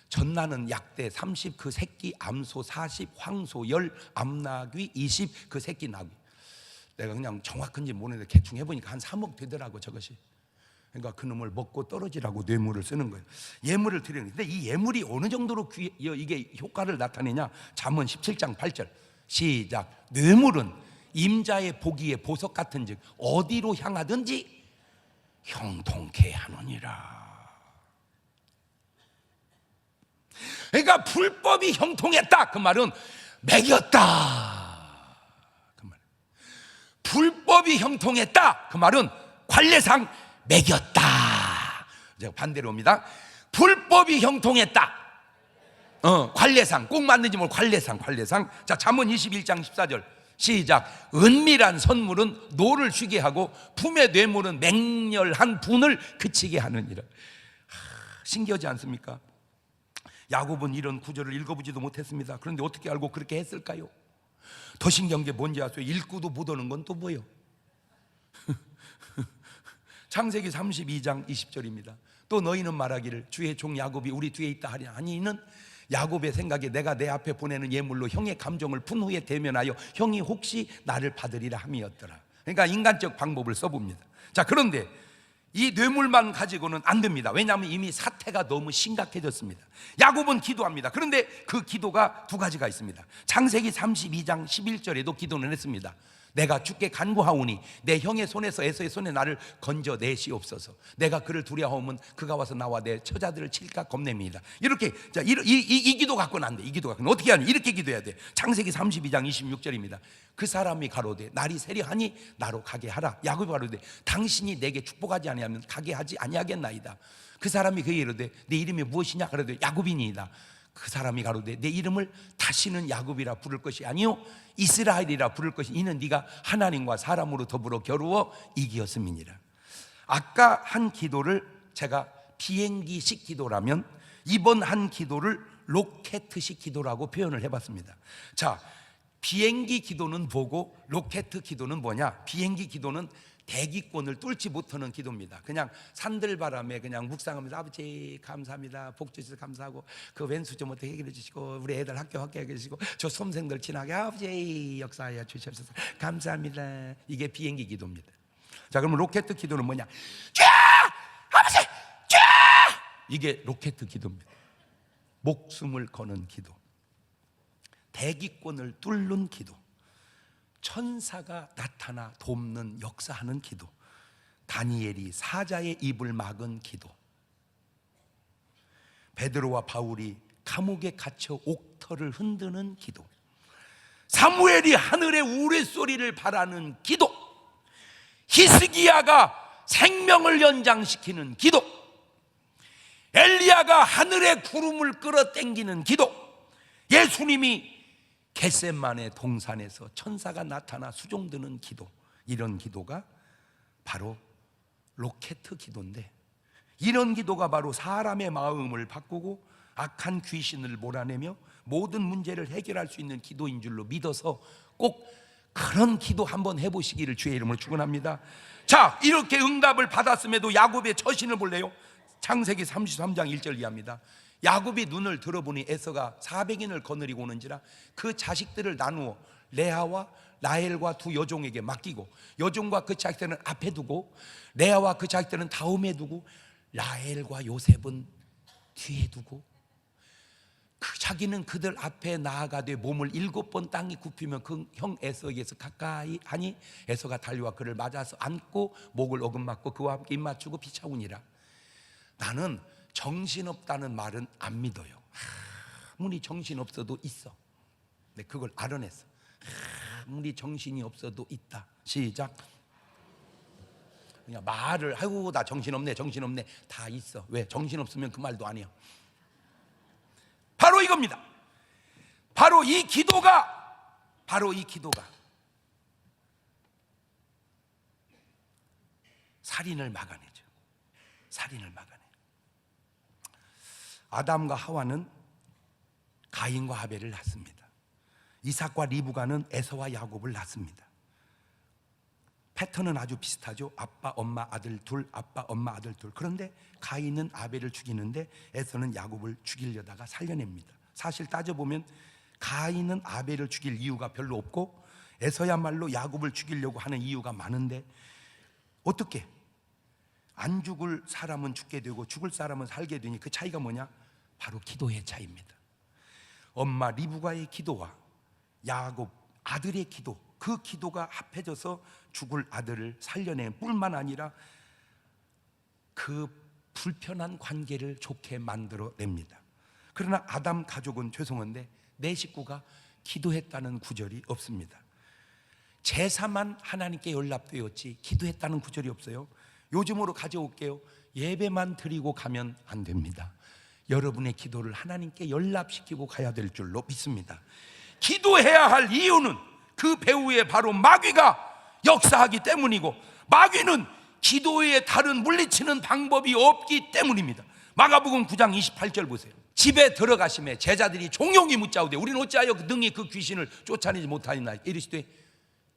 전나는 약대 30, 그 새끼 암소 40, 황소 10, 암나귀 20, 그 새끼 나귀. 내가 그냥 정확한지 모르는데 대충 해보니까 한 3억 되더라고 저것이. 그러니까 그놈을 먹고 떨어지라고 뇌물을 쓰는 거예요. 예물을 드리는데 이 예물이 어느 정도로 이게 효과를 나타내냐? 잠언 17장 8절 시작. 뇌물은 임자의 보기에 보석 같은즉 어디로 향하든지 형통케 하느니라. 그러니까 불법이 형통했다 그 말은 매겼다. 불법이 형통했다 그 말은 관례상 매겼다. 제가 반대로 옵니다. 불법이 형통했다. 관례상 꼭 맞는지 모르고 관례상. 자, 잠언 21장 14절 시작. 은밀한 선물은 노를 쉬게 하고 품의 뇌물은 맹렬한 분을 그치게 하느니라. 신기하지 않습니까? 야곱은 이런 구절을 읽어보지도 못했습니다. 그런데 어떻게 알고 그렇게 했을까요? 더 신기한 게 뭔지 아세요? 읽고도 못 오는 건 또 뭐예요? 창세기 32장 20절입니다. 또 너희는 말하기를 주의 종 야곱이 우리 뒤에 있다 하리라. 아니 이는 야곱의 생각에 내가 내 앞에 보내는 예물로 형의 감정을 푼 후에 대면하여 형이 혹시 나를 받으리라 함이었더라. 그러니까 인간적 방법을 써봅니다. 자, 그런데 이 뇌물만 가지고는 안 됩니다. 왜냐하면 이미 사태가 너무 심각해졌습니다. 야곱은 기도합니다. 그런데 그 기도가 두 가지가 있습니다. 창세기 32장 11절에도 기도는 했습니다. 내가 주께 간구하오니 내 형의 손에서 에서의 손에 나를 건져내시옵소서. 내가 그를 두려워하면 그가 와서 나와 내 처자들을 칠까 겁냅니다. 이렇게 자, 이 기도 갖고는 안 돼. 이 기도 갖고는 어떻게 하냐? 이렇게 기도해야 돼. 창세기 32장 26절입니다. 그 사람이 가로되 날이 세려하니 나로 가게 하라. 야곱이 가로되 당신이 내게 축복하지 아니하면 가게 하지 아니하겠나이다. 그 사람이 그에게 이르되 내 이름이 무엇이냐? 그러되 야곱이니이다. 그 사람이 가로되 내 이름을 다시는 야곱이라 부를 것이 아니요 이스라엘이라 부를 것이 이는 네가 하나님과 사람으로 더불어 겨루어 이기었음이니라. 아까 한 기도를 제가 비행기식 기도라면 이번 한 기도를 로켓식 기도라고 표현을 해봤습니다. 자, 비행기 기도는 뭐고 로켓 기도는 뭐냐? 비행기 기도는 대기권을 뚫지 못하는 기도입니다. 그냥 산들바람에 그냥 묵상하면서 아버지 감사합니다, 복 주셔서 감사하고 그 왼수 좀 어떻게 해결해 주시고 우리 애들 학교 학교해 주시고 저 수험생들 친하게 아버지 역사하여 주셔서 감사합니다. 이게 비행기 기도입니다. 자, 그러면 로켓 기도는 뭐냐? 쥐야! 아버지! 쥐야! 이게 로켓 기도입니다. 목숨을 거는 기도, 대기권을 뚫는 기도, 천사가 나타나 돕는 역사하는 기도, 다니엘이 사자의 입을 막은 기도, 베드로와 바울이 감옥에 갇혀 옥터를 흔드는 기도, 사무엘이 하늘의 우레소리를 바라는 기도, 히스기야가 생명을 연장시키는 기도, 엘리야가 하늘의 구름을 끌어당기는 기도, 예수님이 겟세마네 동산에서 천사가 나타나 수종드는 기도, 이런 기도가 바로 로켓 기도인데, 이런 기도가 바로 사람의 마음을 바꾸고 악한 귀신을 몰아내며 모든 문제를 해결할 수 있는 기도인 줄로 믿어서 꼭 그런 기도 한번 해보시기를 주의 이름으로 축원합니다. 자, 이렇게 응답을 받았음에도 야곱의 처신을 볼래요? 창세기 33장 1절 이하입니다. 야곱이 눈을 들어보니 에서가 400인을 거느리고 오는지라 그 자식들을 나누어 레아와 라헬과 두 여종에게 맡기고 여종과 그 자식들은 앞에 두고 레아와 그 자식들은 다음에 두고 라헬과 요셉은 뒤에 두고 자기는 그들 앞에 나아가되 몸을 7번 땅에 굽히면 그 형 에서에게서 가까이 하니 에서가 달려와 그를 맞아서 안고 목을 어긋맞고 그와 함께 입 맞추고 비차우니라. 나는 정신없다는 말은 안 믿어요. 아무리 정신없어도 있어. 근데 그걸 알아냈어. 아무리 정신이 없어도 있다. 시작. 그냥 말을 아이고 나 정신없네 정신없네 다 있어. 왜? 정신없으면 그 말도 아니야. 바로 이겁니다. 바로 이 기도가 살인을 막아내죠. 살인을 막아내. 아담과 하와는 가인과 아벨을 낳습니다. 이삭과 리브가는 에서와 야곱을 낳습니다. 패턴은 아주 비슷하죠. 아빠 엄마 아들 둘, 아빠 엄마 아들 둘. 그런데 가인은 아벨을 죽이는데 에서는 야곱을 죽이려다가 살려냅니다. 사실 따져보면 가인은 아벨을 죽일 이유가 별로 없고 에서야말로 야곱을 죽이려고 하는 이유가 많은데 어떻게 안 죽을 사람은 죽게 되고 죽을 사람은 살게 되니 그 차이가 뭐냐? 바로 기도의 차이입니다. 엄마 리브가의 기도와 야곱 아들의 기도, 그 기도가 합해져서 죽을 아들을 살려낸 뿐만 아니라 그 불편한 관계를 좋게 만들어냅니다. 그러나 아담 가족은 죄송한데 내 식구가 기도했다는 구절이 없습니다. 제사만 하나님께 연락되었지 기도했다는 구절이 없어요. 요즘으로 가져올게요. 예배만 드리고 가면 안 됩니다. 여러분의 기도를 하나님께 연락시키고 가야 될 줄로 믿습니다. 기도해야 할 이유는 그 배후에 바로 마귀가 역사하기 때문이고 마귀는 기도에 다른 물리치는 방법이 없기 때문입니다. 마가복음 9장 28절 보세요. 집에 들어가심에 제자들이 종용이 묻자오되 우리는 어찌하여 능히 그 귀신을 쫓아내지 못하리나 이르시되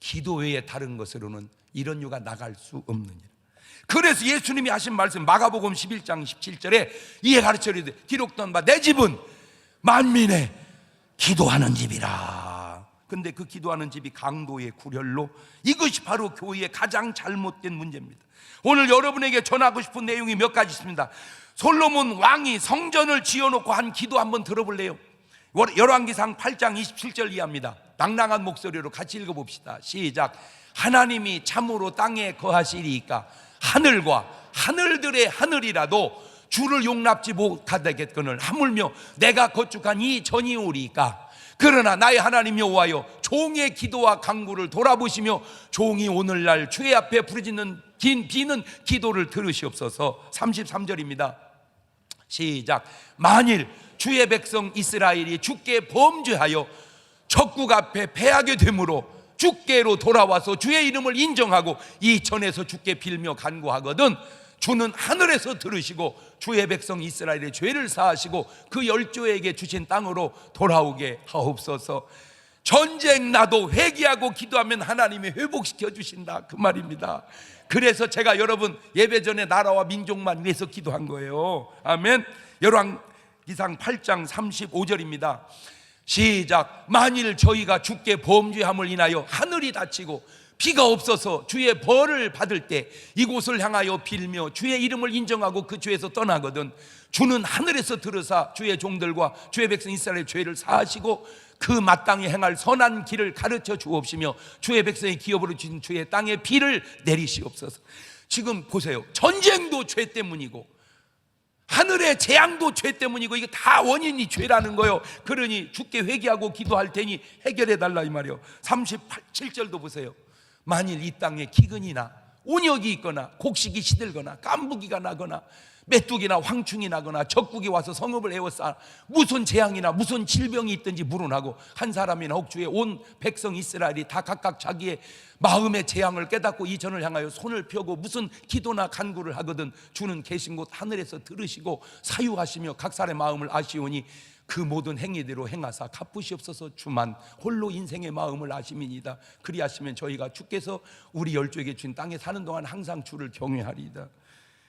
기도 외에 다른 것으로는 이런 유가 나갈 수 없느니라. 그래서 예수님이 하신 말씀 마가복음 11장 17절에 이에 가르쳐 이르되 기록된 바 내 집은 만민의 기도하는 집이라. 근데 그 기도하는 집이 강도의 구렬로 이것이 바로 교회의 가장 잘못된 문제입니다. 오늘 여러분에게 전하고 싶은 내용이 몇 가지 있습니다. 솔로몬 왕이 성전을 지어놓고 한 기도 한번 들어볼래요? 열왕기상 8장 27절 이하입니다. 낭랑한 목소리로 같이 읽어봅시다. 시작. 하나님이 참으로 땅에 거하시리이까 하늘과 하늘들의 하늘이라도 주를 용납지 못하겠거늘 하물며 내가 거축한 이 전이 오리이까 그러나 나의 하나님 여호와여 종의 기도와 간구를 돌아보시며 종이 오늘날 주의 앞에 부르짖는 비는 기도를 들으시옵소서. 33절입니다. 시작. 만일 주의 백성 이스라엘이 주께 범죄하여 적국 앞에 패하게 되므로 주께로 돌아와서 주의 이름을 인정하고 이 전에서 주께 빌며 간구하거든 주는 하늘에서 들으시고 주의 백성 이스라엘의 죄를 사하시고 그 열조에게 주신 땅으로 돌아오게 하옵소서. 전쟁 나도 회개하고 기도하면 하나님이 회복시켜 주신다 그 말입니다. 그래서 제가 여러분 예배 전에 나라와 민족만 위해서 기도한 거예요. 아멘. 열왕기상 8장 35절입니다. 시작. 만일 저희가 주께 범죄함을 인하여 하늘이 닫히고 비가 없어서 주의 벌을 받을 때 이곳을 향하여 빌며 주의 이름을 인정하고 그 죄에서 떠나거든 주는 하늘에서 들으사 주의 종들과 주의 백성 이스라엘의 죄를 사하시고 그 마땅히 행할 선한 길을 가르쳐 주옵시며 주의 백성의 기업으로 주신 주의 땅에 비를 내리시옵소서. 지금 보세요. 전쟁도 죄 때문이고 하늘의 재앙도 죄 때문이고 이게 다 원인이 죄라는 거예요. 그러니 주께 회개하고 기도할 테니 해결해 달라 이 말이에요. 37절도 보세요. 만일 이 땅에 기근이나 온역이 있거나 곡식이 시들거나 깐부기가 나거나 메뚜기나 황충이 나거나 적국이 와서 성읍을 에워싸 무슨 재앙이나 무슨 질병이 있든지 물어나고 한 사람이나 혹 주의 온 백성 이스라엘이 다 각각 자기의 마음의 재앙을 깨닫고 이 전을 향하여 손을 펴고 무슨 기도나 간구를 하거든 주는 계신 곳 하늘에서 들으시고 사유하시며 각 사람의 마음을 아시오니 그 모든 행위대로 행하사 갚으시옵소서. 주만 홀로 인생의 마음을 아심이니이다. 그리하시면 저희가 주께서 우리 열조에게 준 땅에 사는 동안 항상 주를 경외하리이다.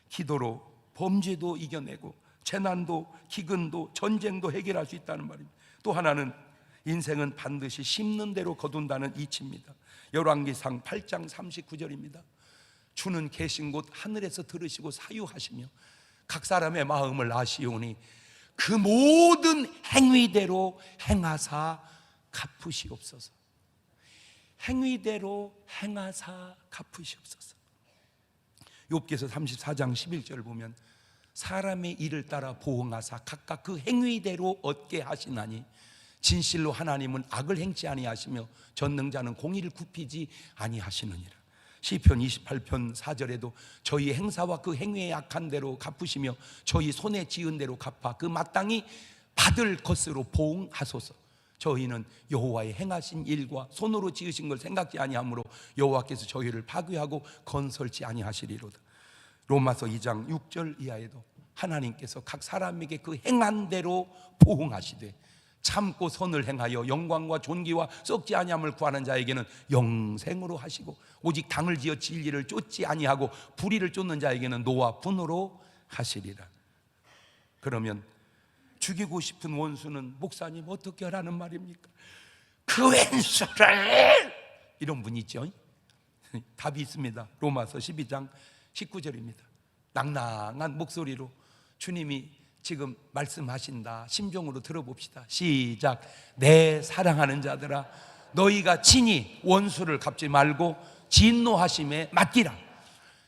기도로 범죄도 이겨내고 재난도 기근도 전쟁도 해결할 수 있다는 말입니다. 또 하나는 인생은 반드시 심는 대로 거둔다는 이치입니다. 열왕기상 8장 39절입니다. 주는 계신 곳 하늘에서 들으시고 사유하시며 각 사람의 마음을 아시오니 그 모든 행위대로 행하사 갚으시옵소서. 행위대로 행하사 갚으시옵소서. 욥기서 34장 11절을 보면 사람의 일을 따라 보응하사 각각 그 행위대로 얻게 하시나니 진실로 하나님은 악을 행치 아니하시며 전능자는 공의를 굽히지 아니하시느니라. 시편 28편 4절에도 저희 행사와 그 행위에 약한 대로 갚으시며 저희 손에 지은 대로 갚아 그 마땅히 받을 것으로 보응하소서. 저희는 여호와의 행하신 일과 손으로 지으신 걸 생각지 아니하므로 여호와께서 저희를 파괴하고 건설치 아니하시리로다. 로마서 2장 6절 이하에도 하나님께서 각 사람에게 그 행한 대로 보응하시되 참고 선을 행하여 영광과 존귀와 썩지 아니함을 구하는 자에게는 영생으로 하시고 오직 당을 지어 진리를 쫓지 아니하고 불의를 쫓는 자에게는 노와 분으로 하시리라. 그러면 죽이고 싶은 원수는 목사님 어떻게 하라는 말입니까? 그 왼수를, 이런 분 있죠? 답이 있습니다. 로마서 12장 19절입니다. 낭낭한 목소리로 주님이 지금 말씀하신다. 심정으로 들어봅시다. 시작. 내 사랑하는 자들아 너희가 친히 원수를 갚지 말고 진노하심에 맡기라.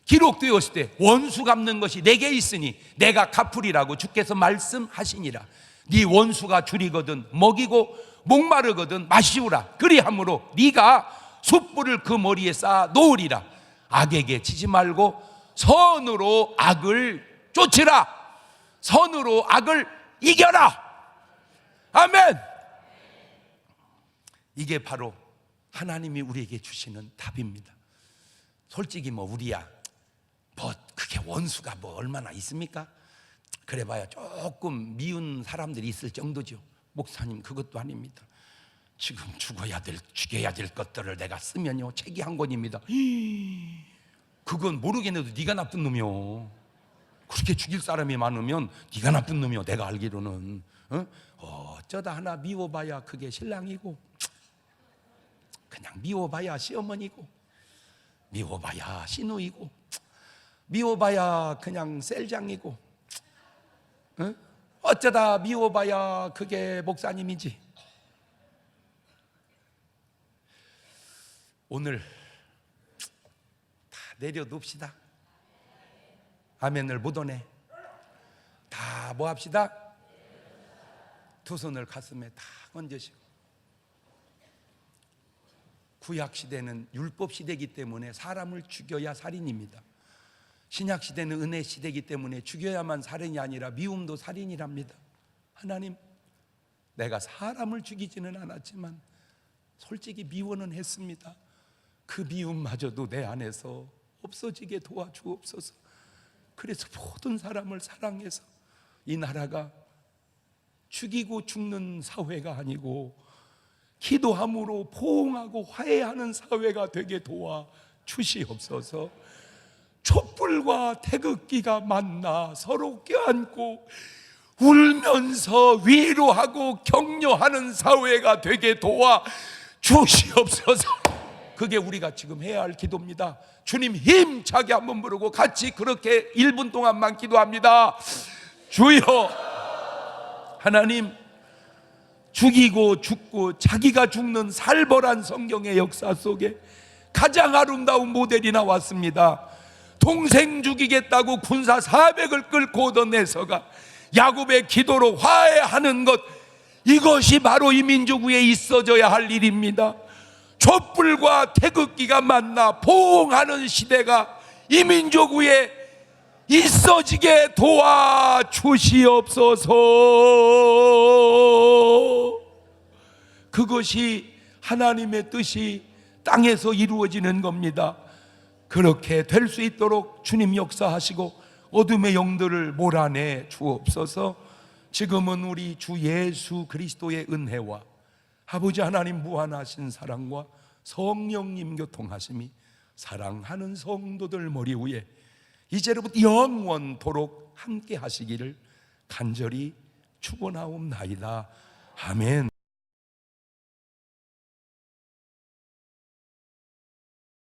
기록되었을 때 원수 갚는 것이 내게 있으니 내가 갚으리라고 주께서 말씀하시니라. 네 원수가 줄이거든 먹이고 목마르거든 마시우라. 그리함으로 네가 숯불을 그 머리에 쌓아 놓으리라. 악에게 치지 말고 선으로 악을 쫓으라. 선으로 악을 이겨라. 아멘. 이게 바로 하나님이 우리에게 주시는 답입니다. 솔직히 우리야 그게 원수가 얼마나 있습니까? 그래봐야 조금 미운 사람들이 있을 정도죠. 목사님 그것도 아닙니다. 지금 죽여야 될 것들을 내가 쓰면요 책이 한 권입니다. 그건 모르겠는데도 네가 나쁜 놈이요. 그렇게 죽일 사람이 많으면 네가 나쁜 놈이요. 내가 알기로는 어쩌다 하나 미워봐야 그게 신랑이고 그냥 미워봐야 시어머니고 미워봐야 시누이고 미워봐야 그냥 셀장이고 어쩌다 미워봐야 그게 목사님이지. 오늘 다 내려놓읍시다. 아멘을 못 오네. 다 뭐 합시다? 두 손을 가슴에 다 얹으시고. 구약시대는 율법시대이기 때문에 사람을 죽여야 살인입니다. 신약시대는 은혜시대이기 때문에 죽여야만 살인이 아니라 미움도 살인이랍니다. 하나님, 내가 사람을 죽이지는 않았지만 솔직히 미워는 했습니다. 그 미움마저도 내 안에서 없어지게 도와주옵소서. 그래서 모든 사람을 사랑해서 이 나라가 죽이고 죽는 사회가 아니고 기도함으로 포옹하고 화해하는 사회가 되게 도와주시옵소서. 촛불과 태극기가 만나 서로 껴안고 울면서 위로하고 격려하는 사회가 되게 도와주시옵소서. 그게 우리가 지금 해야 할 기도입니다. 주님 힘차게 한번 부르고 같이 그렇게 1분 동안만 기도합니다. 주여, 하나님, 죽이고 죽고 자기가 죽는 살벌한 성경의 역사 속에 가장 아름다운 모델이 나왔습니다. 동생 죽이겠다고 군사 400을 끌고 오던 에서가 야곱의 기도로 화해하는 것, 이것이 바로 이 민족 위에 있어져야 할 일입니다. 촛불과 태극기가 만나 포옹하는 시대가 이 민족 위에 있어지게 도와주시옵소서. 그것이 하나님의 뜻이 땅에서 이루어지는 겁니다. 그렇게 될 수 있도록 주님 역사하시고 어둠의 영들을 몰아내 주옵소서. 지금은 우리 주 예수 그리스도의 은혜와 아버지 하나님 무한하신 사랑과 성령님 교통하심이 사랑하는 성도들 머리 위에 이제로부터 영원토록 함께 하시기를 간절히 축원하옵나이다. 아멘.